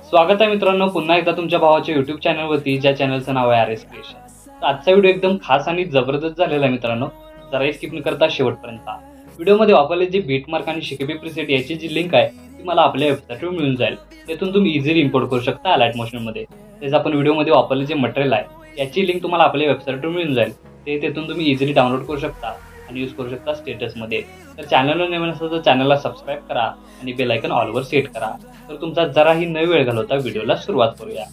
स्वागत आहे मित्रांनो पुन्हा एकदा तुमच्या भावाच्या YouTube चॅनलवरती, ज्या चॅनलचं नाव आहे RS क्रिएशन। तर आजचा व्हिडिओ एकदम खास आणि जबरदस्त झालेला आहे मित्रांनो। जरा स्किप न करता शेवटपर्यंत व्हिडिओमध्ये वापरले जे बीटमार्क आणि शेकेबी प्रीसेट याची जी लिंक आहे ती मला आपल्या वेबसाईटवर मिळून जाईल। त्यातून तुम्ही इझिली इंपोर्ट करू शकता अलाइट मोशन मध्ये। तेच आपण व्हिडिओमध्ये वापरले जे मटेरियल आहे याची लिंक तुम्हाला आपल्या वेबसाईटवर मिळून जाईल। तेथून तुम्ही इझिली डाउनलोड करू शकता आणि यूज करू शकता स्टेटस मध्ये। तर चॅनलवर नवीन असेल तर चॅनलला सबस्क्राइब करा आणि बेल आयकॉन ऑल वर सेट करा। तर तुमचा जराही न वेळ घालवता व्हिडिओला सुरुवात करूया।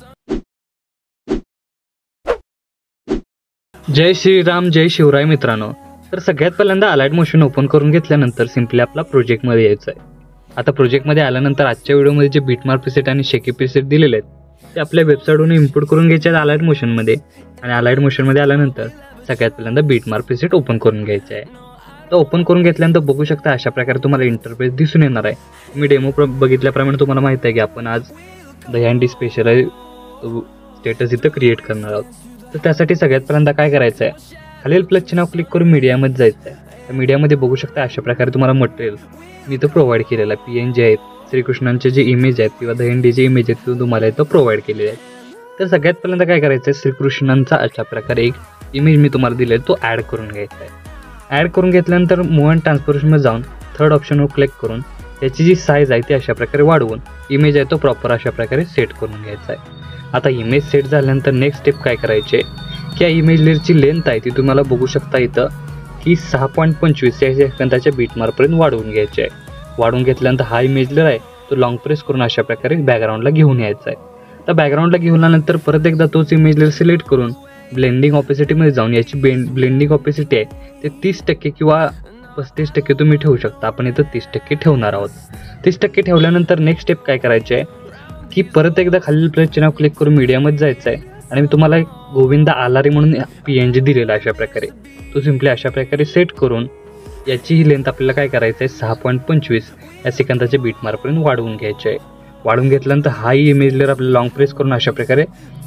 जय श्रीराम जय शिवराय मित्रांनो। तर सगळ्यात पहिल्यांदा अलाइट मोशन ओपन करून घेतल्यानंतर सिंपली आपला प्रोजेक्ट मध्ये यायचं आहे। आता प्रोजेक्ट मध्ये आल्यानंतर आजच्या व्हिडिओमध्ये जे बीटमार्क प्रीसेट आणि शेकी प्रीसेट दिलेले आहेत ते आपल्या वेबसाईटवरून इम्पोर्ट करून घ्यायचे आहेत अलाइट मोशन मध्ये। आणि अलाइट मोशन मध्ये आल्यानंतर सगळ्यात पहिल्यांदा बीटमार्क प्रीसेट ओपन करून घ्यायचे आहे। तर ओपन करून घेतल्यानंतर बघू शकता अशा प्रकारे तुम्हाला इंटरफेस दिसून येणार आहे। मी डेमो बघितल्याप्रमाणे तुम्हाला माहित आहे की आपण आज दहीहंडी स्पेशल स्टेटस इथं क्रिएट करणार आहोत। तर त्यासाठी सगळ्यात पहिल्यांदा काय करायचं आहे, खालील प्लसचे नाव क्लिक करून मीडियामध्ये जायचं आहे। त्या मीडियामध्ये बघू शकता अशा प्रकारे तुम्हाला मटेरियल मी इथं प्रोव्हाइड केलेलं आहे। PNG आहेत, श्रीकृष्णांचे जे इमेज आहेत किंवा दहीहंडीचे इमेज आहेत ते तुम्हाला इथं प्रोव्हाइड केलेले आहेत। तर सगळ्यात पहिल्यांदा काय करायचं आहे, श्रीकृष्णांचा अशा प्रकारे एक इमेज मी तुम्हाला दिलेला तो ॲड करून घ्यायचा आहे। ॲड करून घेतल्यानंतर मूव्ह अँड ट्रान्सफॉर्मेशनमध्ये जाऊन थर्ड ऑप्शनवर क्लिक करून त्याची जी साईज आहे ती अशा प्रकारे वाढवून इमेज आहे तो प्रॉपर अशा प्रकारे सेट करून घ्यायचा आहे। आता इमेज सेट झाल्यानंतर नेक्स्ट स्टेप काय करायचे की या इमेज लेअरची लेंथ आहे ती तुम्हाला बघू शकता इथं की 6.25 या सेकंदाच्या बीटमार्कपर्यंत वाढवून घ्यायची आहे। वाढवून घेतल्यानंतर हा इमेज लेअर आहे तो लॉंग प्रेस करून अशा प्रकारे बॅकग्राऊंडला घेऊन यायचा आहे। तर बॅकग्राऊंडला घेऊन आल्यानंतर परत एकदा तोच इमेज लेअर सिलेक्ट करून ब्लेंडिंग ऑपेसिटीमध्ये जाऊन याची ब्लेंडिंग ऑपेसिटी आहे ते 30% किंवा 35% तुम्ही ठेवू शकता। आपण इथं 30% ठेवणार आहोत। 30% ठेवल्यानंतर नेक्स्ट स्टेप काय करायचे आहे की परत एकदा खालील प्लसचे नाव क्लिक करून मीडियामध्ये जायचं आहे आणि मी तुम्हाला एक गोविंदा आलारी म्हणून PNG दिलेला अशा प्रकारे तो सिंपली अशा प्रकारे सेट करून याची ही लेंथ आपल्याला काय करायचं आहे 6.25 या सेकंदाच्या बीटमार्कपर्यंत वाढवून घ्यायचे आहे। वाढवून घेतल्यानंतर हाही इमेज लेअर आपल्याला लॉंग प्रेस करून अशा प्रकारे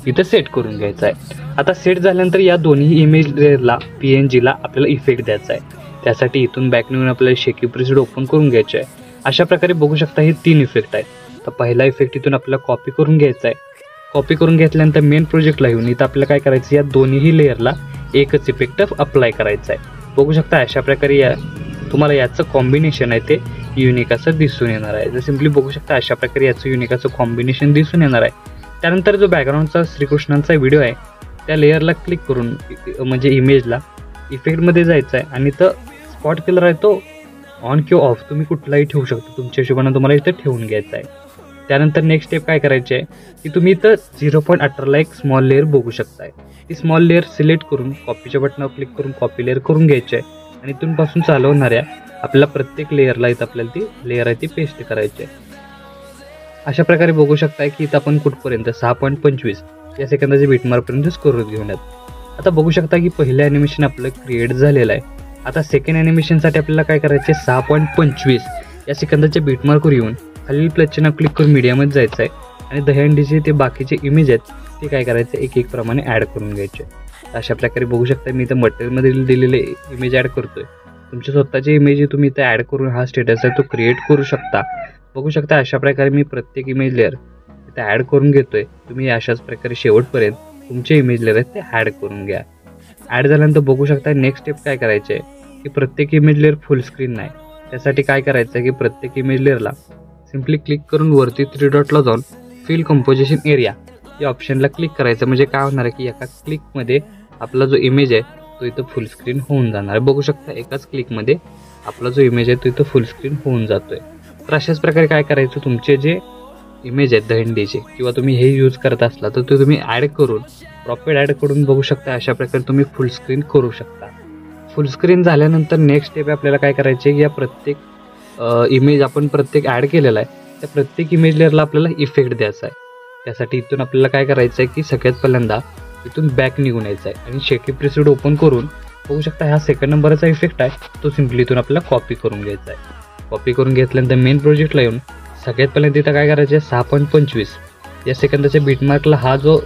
इथं सेट करून घ्यायचा आहे। आता सेट झाल्यानंतर या दोन्ही इमेज लेअरला PNGला आपल्याला इफेक्ट द्यायचा आहे। त्यासाठी इथून बॅक नेऊन आपल्याला शेकी प्रीसेट ओपन करून घ्यायचे आहे। अशा प्रकारे बघू शकता हे 3 इफेक्ट आहेत। तर पहिला इफेक्ट इथून आपल्याला कॉपी करून घ्यायचा आहे। कॉपी करून घेतल्यानंतर मेन प्रोजेक्टला येऊन इथं आपल्याला काय करायचं या दोन्ही लेअरला एकच इफेक्ट अप्लाय करायचा आहे। बघू शकता अशा प्रकारे तुम्हाला याचं कॉम्बिनेशन आहे ते युनिक असं दिसून येणार आहे। जर सिंपली बघू शकता अशा प्रकारे याचं युनिक असं कॉम्बिनेशन दिसून येणार आहे। त्यानंतर जो बॅकग्राऊंडचा श्रीकृष्णांचा व्हिडिओ आहे त्या लेअरला क्लिक करून म्हणजे इमेजला इफेक्टमध्ये जायचं आहे आणि इथं स्पॉट कलर आहे तो ऑन किंवा ऑफ तुम्ही कुठलाही ठेवू शकता, तुमच्या हिशोबाने तुम्हाला इथं ठेवून घ्यायचं आहे। त्यानंतर नेक्स्ट स्टेप काय करायचे आहे की तुम्ही इथं 0.18ला एक स्मॉल लेअर बघू शकताय। ती स्मॉल लेअर सिलेक्ट करून कॉपीच्या बटनावर क्लिक करून कॉपी लेअर करून घ्यायची आहे आणि इथून पासून चालवणाऱ्या आपल्याला प्रत्येक लेअरला इथं आपल्याला ती लेअर आहे ती पेस्ट करायची आहे। अशा प्रकारे बघू शकताय की इथं आपण कुठपर्यंत 6.25 या सेकंदाच्या बीटमार्कपर्यंतच करून घेऊयात। आता बघू शकता की पहिलं ॲनिमेशन आपलं क्रिएट झालेलं आहे। आता सेकंड ॲनिमेशनसाठी आपल्याला काय करायचं आहे 6.25 या सेकंदाच्या बीटमार्कवर येऊन खालील प्लसचे नाव क्लिक करून मीडियामध्ये जायचं आहे आणि दहीहंडीचे ते बाकीचे इमेज आहेत ते काय करायचे एक एक प्रमाणे ॲड करून घ्यायचे। अशा प्रकारे बघू शकता मी इथं मटेरियलमध्ये दिलेले इमेज ॲड करतोय। तुमचे स्वतःचे इमेज तुम्ही इथं ॲड करून हा स्टेटस आहे तो क्रिएट करू शकता। बघू शकता अशा प्रकारे मी प्रत्येक इमेज लेअर इथं ॲड करून घेतोय। तुम्ही अशाच प्रकारे शेवटपर्यंत तुमचे इमेज लेअर आहेत ते ॲड करून घ्या। ॲड झाल्यानंतर बघू शकता नेक्स्ट स्टेप काय करायचे आहे की प्रत्येक इमेज लेअर फुल स्क्रीन नाही, त्यासाठी काय करायचं आहे की प्रत्येक इमेज लेअरला सिंपली क्लिक करून वरती 3 डॉटला जाऊन फिल कंपोजिशन एरिया या ऑप्शनला क्लिक करायचं। म्हणजे काय होणार आहे की एका क्लिकमध्ये आपला जो इमेज आहे तो इथं फुल स्क्रीन होऊन जाणार आहे। बघू शकता एकाच क्लिकमध्ये आपला जो इमेज आहे तो इथं फुल स्क्रीन होऊन जातोय। तर अशाच प्रकारे काय करायचं तुमचे जे इमेज आहेत दहीहंडीचे किंवा तुम्ही हे यूज करत असला तर ते तुम्ही ॲड करून प्रॉपर ॲड करून बघू शकता अशा प्रकारे तुम्ही फुल स्क्रीन करू शकता। फुल स्क्रीन झाल्यानंतर नेक्स्ट स्टेप आपल्याला काय करायचे की या प्रत्येक इमेज आपण प्रत्येक ॲड केलेला आहे त्या प्रत्येक इमेज लेअरला आपल्याला इफेक्ट द्यायचा आहे। त्यासाठी इथून आपल्याला काय करायचं आहे की सगळ्यात पहिल्यांदा इथून बॅक निघून यायचं आहे आणि शेकी प्रीसेट ओपन करून बघू शकता हा सेकंड नंबरचा इफेक्ट आहे तो सिंपली इथून आपल्याला कॉपी करून घ्यायचा आहे। कॉपी करून घेतल्यानंतर मेन प्रोजेक्टला येऊन सगळ्यात पहिल्यांदा इथं काय करायचं आहे 6.25 या सेकंदाच्या बीटमार्कला हा जो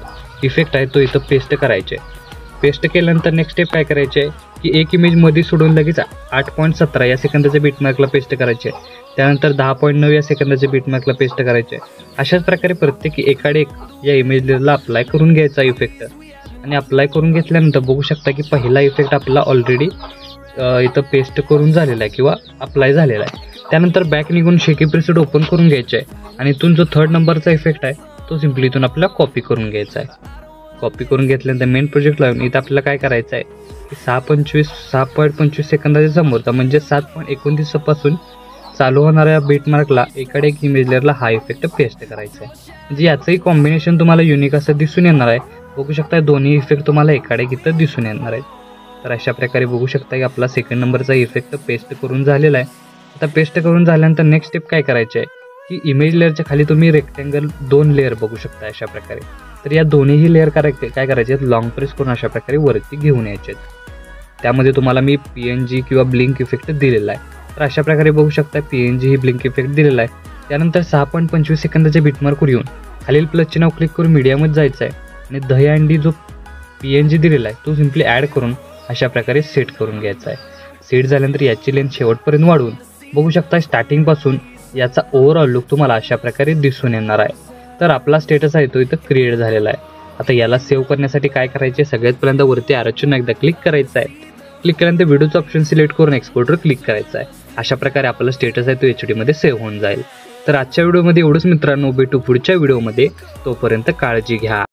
इफेक्ट आहे तो इथं पेस्ट करायचा आहे। पेस्ट केल्यानंतर नेक्स्ट स्टेप काय करायचे की एक इमेज मध्ये सोडून लगेच 8.17 या सेकंदाच्या बीटमार्कला पेस्ट करायचे। त्यानंतर 10.9 या सेकंदाच्या बीटमार्कला पेस्ट करायचे आहे. अशाच प्रकारे प्रत्येक एकाडे एक या इमेज लेअरला अप्लाय करून घ्यायचा इफेक्ट. आणि अप्लाय करून घेतल्यानंतर बघू शकता की पहिला इफेक्ट आपला ऑलरेडी इथं पेस्ट करून झालेला आहे किंवा अप्लाय झालेला आहे. त्यानंतर बॅक निघून शेकी प्रीसेट ओपन करून घ्यायचे आहे आणि इथून जो 3rd नंबरचा इफेक्ट आहे तो सिम्पली इथून आपल्याला कॉपी करून घ्यायचा आहे. कॉपी करून घेतल्यानंतर मेन प्रोजेक्ट लावून इथं आपल्याला काय करायचं आहे की 6.25 सेकंदाच्या समोरचा म्हणजे 7.29 पासून चालू होणाऱ्या बीटमार्कला एकाडे एक इमेज लेअरला हा इफेक्ट पेस्ट करायचा आहे. म्हणजे याचंही कॉम्बिनेशन तुम्हाला युनिक असं दिसून येणार आहे. बघू शकता दोन्ही इफेक्ट तुम्हाला एकाडे एक इथं दिसून येणार आहेत. तर अशा प्रकारे बघू शकता की आपला 2nd नंबरचा इफेक्ट पेस्ट करून झालेला आहे. आता पेस्ट करून झाल्यानंतर नेक्स्ट स्टेप काय करायचे आहे की इमेज लेअरच्या खाली तुम्ही रेक्टँगल 2 लेअर बघू शकता अशा प्रकारे. तर या दोन्हीही लेअर काय करायचे आहेत लॉंग प्रेस करून अशा प्रकारे वरती घेऊन यायचे आहेत. त्यामध्ये तुम्हाला मी PNG किंवा ब्लिंक इफेक्ट दिलेला आहे. तर अशा प्रकारे बघू शकता PNG ही ब्लिंक इफेक्ट दिलेला आहे. त्यानंतर 6.25 सेकंदाच्या बीटमार्कवर येऊन खालील प्लसचे नाव क्लिक करून मीडियामध्ये जायचं आहे आणि दहीहंडी जो PNG दिलेला आहे तो सिम्पली ॲड करून अशा प्रकारे सेट करून घ्यायचा आहे. सेट झाल्यानंतर याची लेंथ शेवटपर्यंत वाढवून बघू शकता स्टार्टिंगपासून याचा ओव्हरऑल लुक तुम्हाला अशा प्रकारे दिसून येणार आहे. तर आपला स्टेटस आहे तो इथं क्रिएट झालेला आहे. आता याला सेव्ह करण्यासाठी काय करायचे सगळ्यात पहिल्यांदा वरती ॲरोची एकदा क्लिक करायचं आहे. क्लिक केल्यानंतर व्हिडिओचं ऑप्शन सिलेक्ट करून एक्सपोर्टवर क्लिक करायचं आहे. अशा प्रकारे आपला स्टेटस आहे तो HD मध्ये सेव्ह होऊन जाईल. तर आजच्या व्हिडिओमध्ये एवढंच मित्रांनो. भेटू पुढच्या व्हिडिओमध्ये. तोपर्यंत काळजी घ्या.